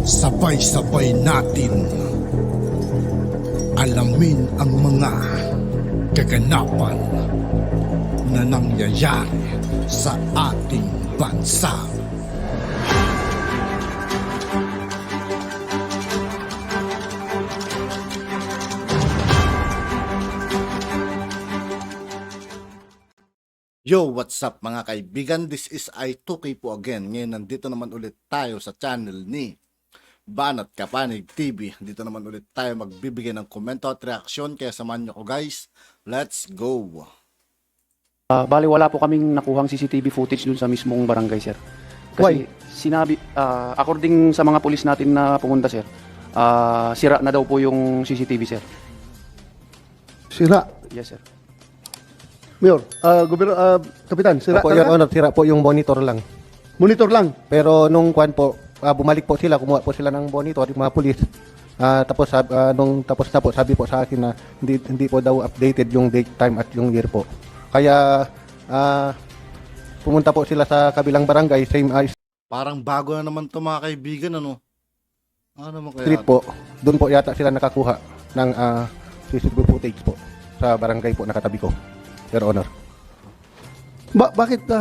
Sabay-sabay natin alamin ang mga kaganapan na nangyayari sa ating bansa. Yo, what's up mga kaibigan? This is I2K po again. Ngayon nandito naman ulit tayo sa channel ni Banat Kapanig TV. Dito naman ulit tayo magbibigay ng komento at reaksyon. Kaya samahan nyo ko guys. Let's go! Bali wala po kaming nakuhang CCTV footage dun sa mismong barangay, sir. Kasi sinabi, according sa mga pulis natin na pumunta, sir, sira na daw po yung CCTV, sir. Sira. Yes, sir. Mayor, Kapitan, sira Opo, Your Honor, sira po yung monitor lang. Monitor lang. Pero nung kwan po, bumalik po sila, kumuha po sila ng monitor, yung mga pulis. Tapos nung tapos na po, sabi po sa akin na hindi po daw updated yung date, time at yung year po. Kaya pumunta po sila sa kabilang barangay, same Parang bago na naman ito mga kaibigan, ano? Ano naman kaya? street po. Doon po yata sila nakakuha ng CCTV footage po sa barangay po nakatabi ko, Your Honor. Bakit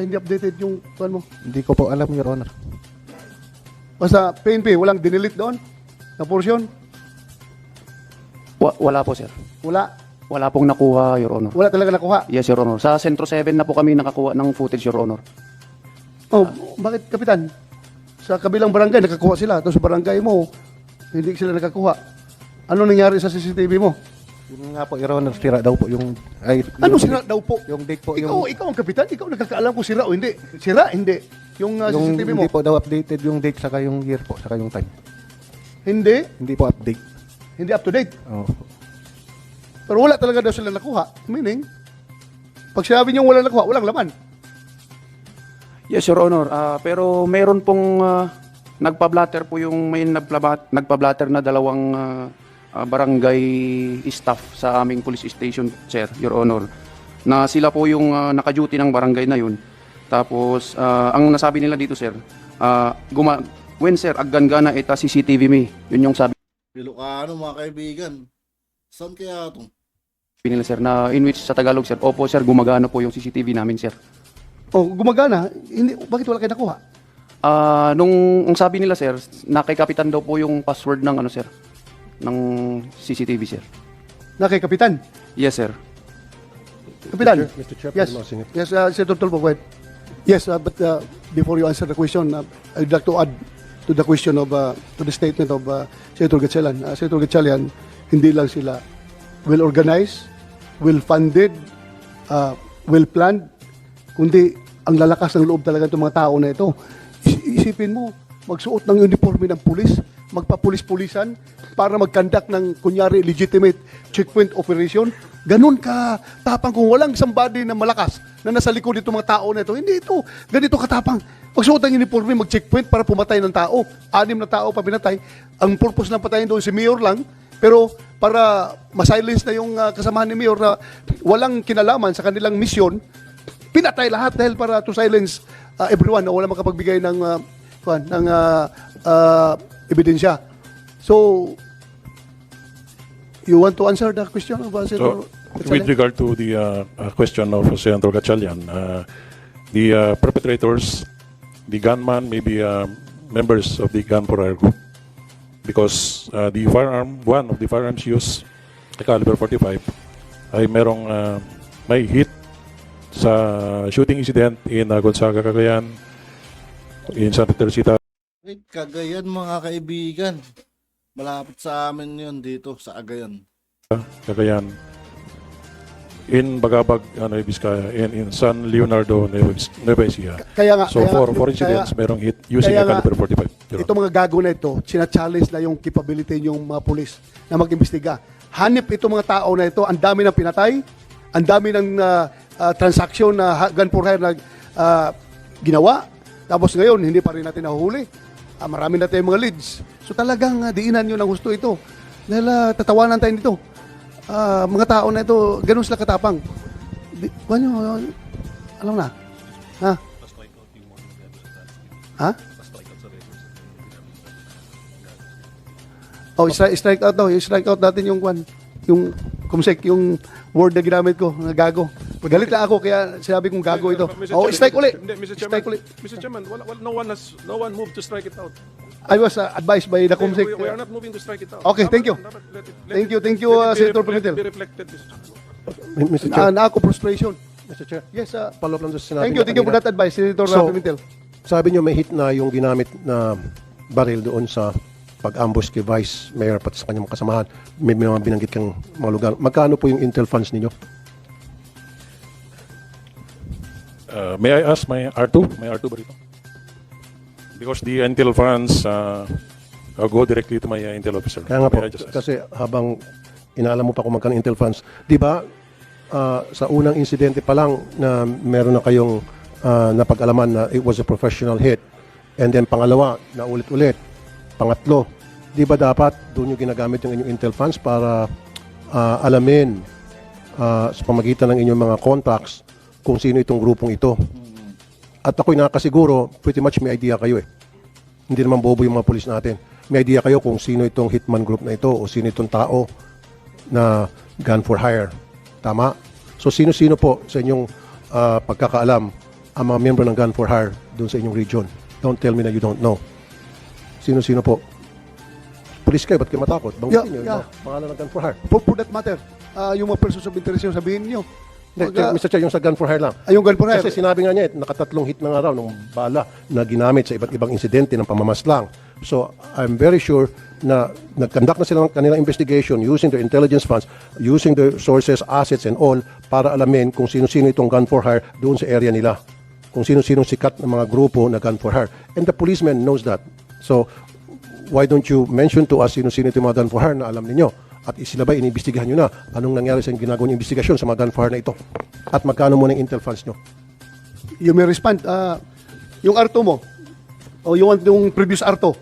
hindi updated yung kwan mo? Hindi ko po alam, Your Honor. Basta PNP, walang dinilit doon na portion? Wala po, sir. Wala. Wala pong nakuha, Your Honor. Wala talaga nakuha. Yes, Your Honor. Sa Sentro 7 na po kami nakakuha ng footage, Your Honor. Oh, bakit, Kapitan? Sa kabilang barangay, nakakuha sila. Tapos sa barangay mo, hindi sila nakakuha. Ano nangyari sa CCTV mo? Yun nga po, Your Honor, sira daw po yung... Ano sira daw po? Yung date po, Ikaw ang Kapitan? Ikaw nakakaalam kung sira o hindi? Sira, hindi. Yung yung CCTV mo? hindi po daw updated yung date saka yung year po, saka yung time. Hindi. Hindi po update. Hindi up to date. Oh. Pero wala talaga daw sila nakuha. Meaning, pag sinabi niyo wala nakuha, walang laman. Yes, Your Honor. Pero meron pong nagpa-blatter po yung may nagpa-blatter na dalawang barangay staff sa aming police station, sir, Your Honor. Na sila po yung naka-duty ng barangay na yun. Tapos, ang nasabi nila dito, sir, when sir, aggan gana ita CCTV mi. Yun yung sabi Ilocano mga kaibigan. Saan kaya ito? nila, sir, na in which sa Tagalog, sir, opo, sir, gumagana po yung CCTV namin, sir. Oh, gumagana. Hindi, bakit wala kayo nakuha? Ang sabi nila, sir, na kay Kapitan daw po yung password ng ano, sir, ng CCTV, sir. Na kay Kapitan. Yes, sir. Kapitan. Mr. Chair, Yes. Mr. Chair. Yes, Senator Tulfo, go ahead. Yes, but before you answer the question, I'd like to add to the question of, to the statement of Senator Gatchalian. Senator Gatchalian, hindi lang sila well-organized, well-funded, well-planned, kundi ang lalakas ng loob talaga itong mga tao na ito. Isipin mo, magsuot ng uniforme ng pulis, magpapulis-pulisan para mag-conduct ng, kunyari, legitimate checkpoint operation. Ganun ka tapang kung walang somebody na malakas na nasa likod itong mga tao na ito. Hindi ito. Ganito katapang. Magsuot ng uniforme, mag-checkpoint para pumatay ng tao. 6 na tao pa pinatay. Ang purpose ng patayin doon si Mayor lang, pero para ma-silence na yung kasamahan ni Mayor na walang kinalaman sa kanilang misyon, pinatay lahat dahil para to silence everyone na wala makapagbigay ng ebidensya. So, you want to answer the question of Senator Gatchalian? With regard to the question of Senator Gatchalian, the perpetrators, the gunman, may be members of the gun for hire group, because the firearm, one of the firearms used, the caliber 45, ay merong may hit sa shooting incident in Gonzaga, Cagayan, in Santa Teresita. Wait, Cagayan mga kaibigan. Malapit sa amin yun dito, sa Agayan. Cagayan, in Bagabag, Nueva Vizcaya, and in San Leonardo, Nueva Ecija. Kaya nga, So kaya for nga, incidents, merong hit using a kaya nga, caliber 45. Your itong mga gago na ito, sina-challenge na yung capability yung mga pulis na mag-imbestiga. Hanip itong mga tao na ito, ang dami ng pinatay, ang dami ng transaksyon na gun for hire na ginawa. Tapos ngayon, hindi pa rin natin nahuhuli. Marami na tayong mga leads. So talagang diinan nyo ng gusto ito. Dahil tatawanan tayo nito. Mga tao na ito, ganun sila katapang. Alam na, Ha? Ha? Oh, strike out daw. Strike out natin yung kumsek, yung word na ginamit ko, na gago. Galit na ako, kaya sinabi kong gago ito. Oh, strike ulit. Hindi, Mr. Chairman, Strike ulit. Mr. Chairman, no one moved to strike it out. I was advised by the kumsek. We are not moving to strike it out. Okay, thank you. Dapat let it- Thank you, let it Senator be- let it Pimentel. be reflected, Mr. Chairman. Mr. Chair, Na ako frustration. Mr. Chair, Yes, follow up lang doon sa sinabi thank you niya for kanina. that advice, Senator So, Pimentel. Sabi niyo may hit na yung ginamit na baril doon sa pag-ambush kay Vice Mayor pati sa kanyang mga kasamahan. May mga binanggit kang mga lugar. Magkano po yung intel funds ninyo? May I ask my R2? May R2 ba rito? Because the intel funds go directly to my intel officer. Kaya nga po, May I just ask? kasi habang inaalam mo pa kung magkano intel funds, di ba sa unang insidente pa lang na meron na kayong napag-alaman na it was a professional hit, and then pangalawa, na ulit-ulit, pangatlo, di ba dapat doon yung ginagamit yung inyong intel funds para alamin sa pamagitan ng inyong mga contacts kung sino itong grupong ito? At ako'y nakasiguro, pretty much may idea kayo eh. Hindi naman bobo yung mga pulis natin. May idea kayo kung sino itong hitman group na ito o sino itong tao na gun for hire. Tama? So sino-sino po sa inyong pagkakaalam ang mga member ng gun for hire doon sa inyong region? Don't tell me na you don't know. Sino-sino po? Pulis kayo, ba't kayo matakot? Banggitin nyo yung Yeah. mga pangalan ng gun for hire. For that matter, yung mga persons of interest yung sabihin niyo. Hindi, Mr. Chair, yung sa gun for hire lang. Yung gun for hire. Kasi sinabi nga niya, nakatatlong hit na nga raw ng bala na ginamit sa iba't ibang insidente ng pamamaslang. So, I'm very sure na nag-conduct na sila ng kanilang investigation using their intelligence funds, using their sources, assets, and all para alamin kung sino-sino itong gun for hire doon sa area nila. Kung sino-sino sikat ng mga grupo na gun for hire. And the policeman knows that. So, why don't you mention to us sino-sino itong mga gun for hire na alam ninyo? At sila ba iniimbestigahan nyo na anong nangyari sa ginagawa nyo investigasyon sa mga gun for hire na ito? At magkano mo ng intel funds nyo? You may respond. Yung R2 mo, o yung previous R2.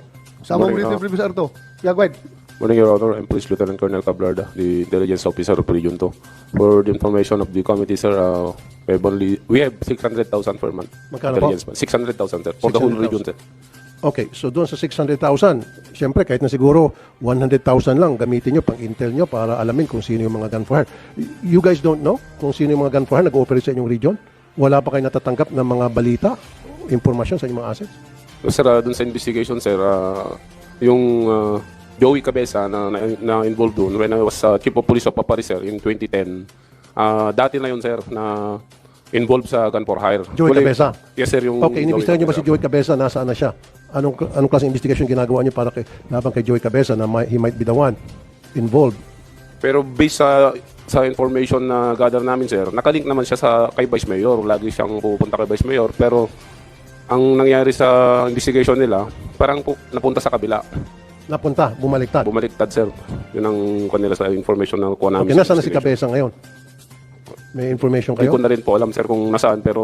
Sama mo Morning, rin yung previous R2. Yeah, go ahead. Morning, Your Honor. I'm Police Lieutenant Colonel Cablarda, the Intelligence Officer of Region 2. For the information of the committee, sir, we have 600,000 per month. Magkano po? Intelligence fund. 600,000, sir. For the whole 600,000. region, sir. Okay, so doon sa 600,000, syempre kahit na siguro 100,000 lang gamitin nyo pang intel nyo para alamin kung sino yung mga gun for hire. You guys don't know kung sino yung mga gun for hire nag-ooperate sa inyong region? Wala pa kayo natatanggap ng mga balita, impormasyon sa inyong mga assets? So, sir, dun sa investigation, sir, yung Joey Cabeza na involved dun when I was Chief of Police of Papari, sir, in 2010. Dati na yun, sir, na involved sa gun for hire. Joey Cabeza? Yes, sir, yung Okay, inimbestigahan nyo ba si Joey Cabeza? Nasaan na siya? Anong klaseng investigation ginagawa nyo para laban kay Joey Cabeza na he might be the one involved? Pero based sa information na gather namin, sir, nakalink naman siya kay Vice Mayor. Lagi siyang pupunta kay Vice Mayor. Pero ang nangyari sa investigation nila, parang napunta sa kabila. Napunta, bumaliktad. Bumaliktad, sir. Yun ang kanila sa information na kuha namin. Okay, sa nasaan na si investigation. Cabeza ngayon? May information Hindi kayo? ko na rin po alam, sir, kung nasaan. Pero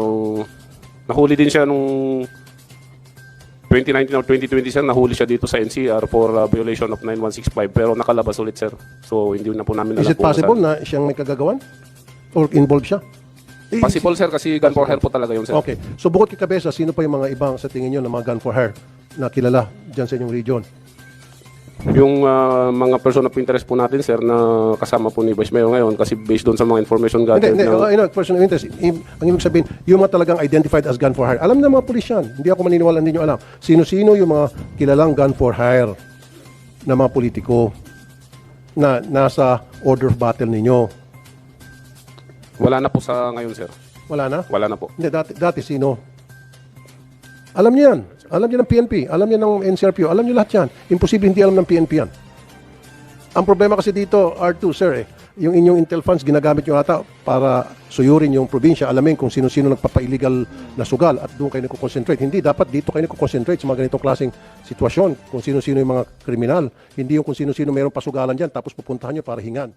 nahuli din siya nung 2019 or 2020, sir. Nahuli siya dito sa NCR for violation of 9165. Pero nakalabas ulit, sir. So, hindi na po namin Is alam it possible nasaan. na siyang may kagagawan? Or involved siya? Possible, sir, kasi gun for hire po talaga yun, sir. Okay. So bukod kay Cabeza, sino pa yung mga ibang sa tingin nyo na mga gun for hire na kilala dyan sa inyong region? Yung mga person of interest po natin, sir, na kasama po ni Vice Mayor ngayon kasi based doon sa mga information gathered. Hindi, person of interest. Ang ibig sabihin, yung mga talagang identified as gun for hire. Alam na mga pulis yan. Hindi ako maniniwala, hindi nyo alam. Sino-sino yung mga kilalang gun for hire na mga politiko na nasa order of battle ninyo? Wala na po sa ngayon, sir. Wala na? Wala na po. Hindi, dati sino? Alam niyo yan. Alam niyo ng PNP. Alam niyo ng NCRPO. Alam niyo lahat yan. Imposible hindi alam ng PNP yan. Ang problema kasi dito, R2, sir, yung inyong intel funds, ginagamit nyo ata para suyurin yung probinsya, alamin kung sino-sino nagpapa-illegal na sugal at doon kayo nagko-concentrate. Hindi, dapat dito kayo nagko-concentrate sa mga ganitong klaseng sitwasyon, kung sino-sino yung mga kriminal. Hindi yung kung sino-sino mayroong pasugalan dyan, tapos pupuntahan nyo para hingan.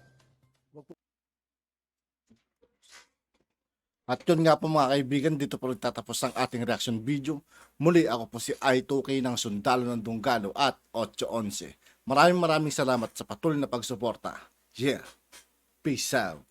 At yun nga po mga kaibigan, dito po nagtatapos ang ating reaction video. Muli ako po si I2K ng Sundalo ng Dunggalo at 811. Maraming salamat sa patuloy na pagsuporta. Yeah, peace out.